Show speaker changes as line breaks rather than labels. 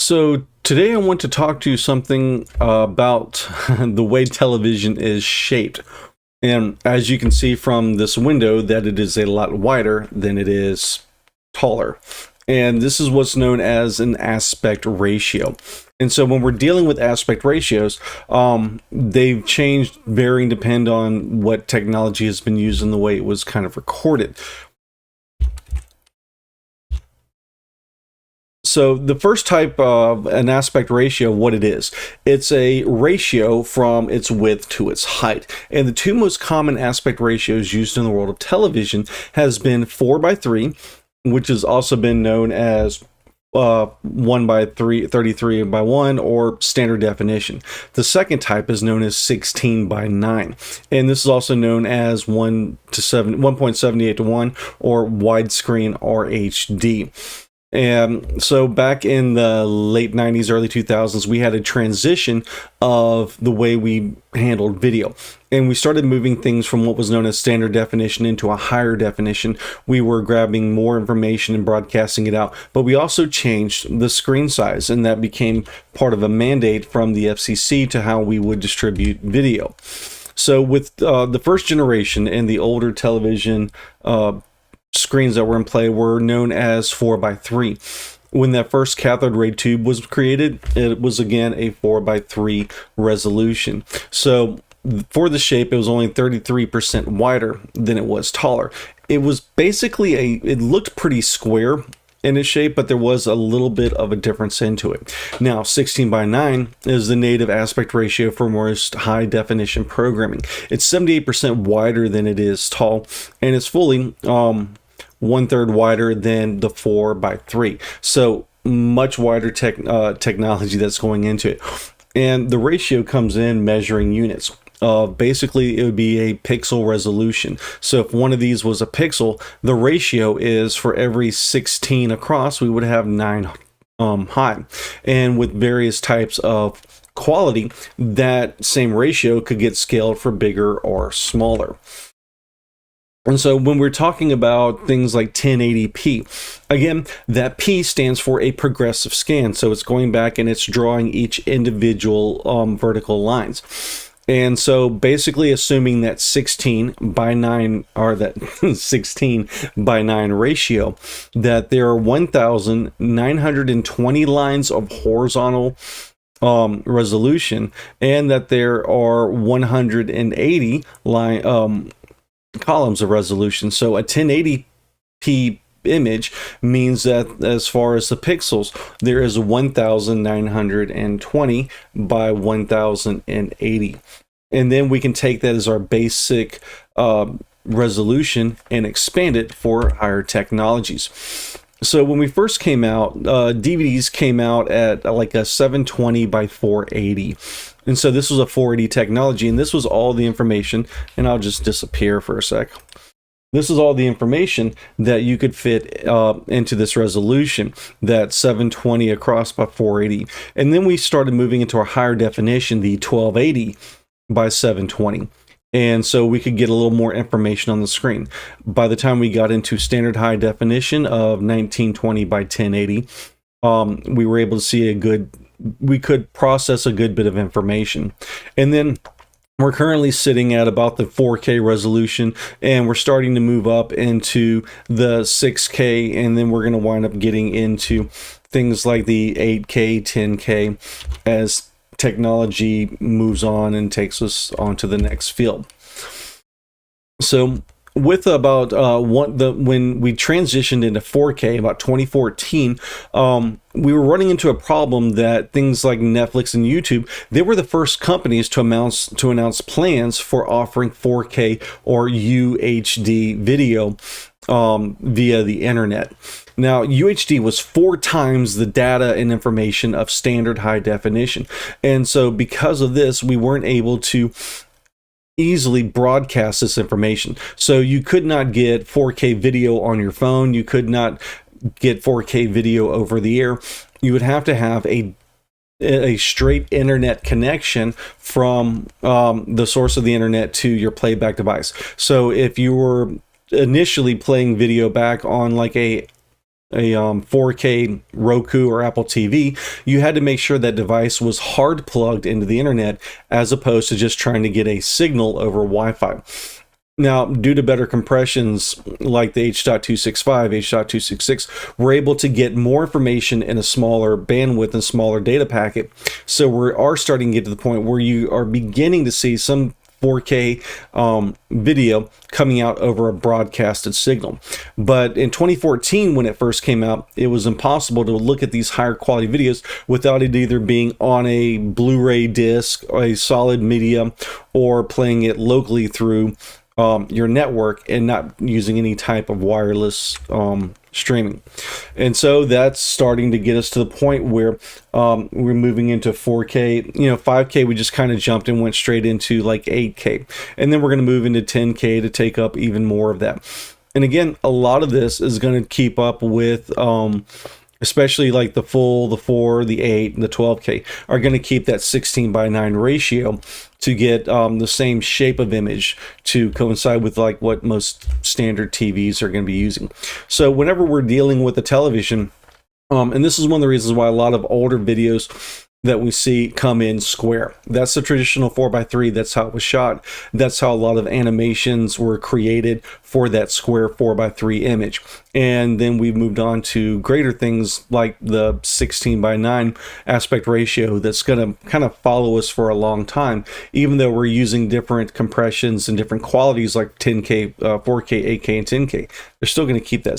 So today I want to talk to you something about the way television is shaped. And as you can see from this window, that it is a lot wider than it is taller. And this is what's known as an aspect ratio. And so when we're dealing with aspect ratios, they've changed varying depend on what technology has been used and the way it was kind of recorded. So the first type of an aspect ratio, what it is, it's a ratio from its width to its height. And the two most common aspect ratios used in the world of television has been 4:3, which has also been known as 1:3, 33:1, or standard definition. The second type is known as 16:9, and this is also known as 1.78:1 or widescreen or HD. And so back in the late 90s, early 2000s, we had a transition of the way we handled video. And we started moving things from what was known as standard definition into a higher definition. We were grabbing more information and broadcasting it out, but we also changed the screen size, and that became part of a mandate from the FCC to how we would distribute video. So with the first generation and the older television screens that were in play were known as 4:3. When that first cathode ray tube was created, it was again a 4:3 resolution. So for the shape, it was only 33% wider than it was taller. It was basically it looked pretty square in its shape, but there was a little bit of a difference into it. Now 16:9 is the native aspect ratio for most high definition programming. It's 78% wider than it is tall, and it's fully 1/3 wider than the 4:3. So much wider technology that's going into it. And the ratio comes in measuring units. Basically, it would be a pixel resolution. So if one of these was a pixel, the ratio is for every 16 across, we would have 9 high. And with various types of quality, that same ratio could get scaled for bigger or smaller. And so when we're talking about things like 1080p, again, that P stands for a progressive scan. So it's going back and it's drawing each individual vertical lines. And so basically assuming that 16:9, or that 16:9 ratio, that there are 1,920 lines of horizontal resolution, and that there are 180 columns of resolution. So a 1080p image means that as far as the pixels, there is 1,920 by 1,080. And then we can take that as our basic resolution and expand it for higher technologies. So when we first came out, DVDs came out at like a 720 by 480. And so this was a 480 technology, and this was all the information, and I'll just disappear for a sec. This is all the information that you could fit into this resolution, that 720 across by 480. And then we started moving into a higher definition, the 1280 by 720. And so we could get a little more information on the screen. By the time we got into standard high definition of 1920 by 1080, we were able to see we could process a good bit of information. And then we're currently sitting at about the 4K resolution, and we're starting to move up into the 6K, and then we're going to wind up getting into things like the 8K, 10K as technology moves on and takes us on to the next field. So with about when we transitioned into 4K about 2014, we were running into a problem that things like Netflix and YouTube, they were the first companies to announce plans for offering 4K or UHD video via the internet. Now, UHD was 4 times the data and information of standard high definition. And so because of this, we weren't able to easily broadcast this information. So you could not get 4K video on your phone. You could not get 4K video over the air. You would have to have a straight internet connection from the source of the internet to your playback device. So if you were initially playing video back on like a a 4K Roku or Apple TV, you had to make sure that device was hard plugged into the internet as opposed to just trying to get a signal over Wi-Fi. Now, due to better compressions like the H.265, H.266, we're able to get more information in a smaller bandwidth and smaller data packet. So we are starting to get to the point where you are beginning to see some 4K video coming out over a broadcasted signal. But in 2014, when it first came out, it was impossible to look at these higher quality videos without it either being on a Blu-ray disc, or a solid media, or playing it locally through your network and not using any type of wireless streaming. And so that's starting to get us to the point where we're moving into 4K. 5K we just kind of jumped and went straight into like 8K, and then we're going to move into 10K to take up even more of that. And again, a lot of this is going to keep up with especially like the full, the 4, the 8, and the 12K are going to keep that 16:9 ratio to get the same shape of image to coincide with like what most standard TVs are going to be using. So whenever we're dealing with a television, and this is one of the reasons why a lot of older videos that we see come in square. That's the traditional 4:3. That's how it was shot. That's how a lot of animations were created for that square 4:3 image. And then we moved on to greater things like the 16:9 aspect ratio that's going to kind of follow us for a long time, even though we're using different compressions and different qualities like 10K, 4K, 8K, and 10K. They're still going to keep that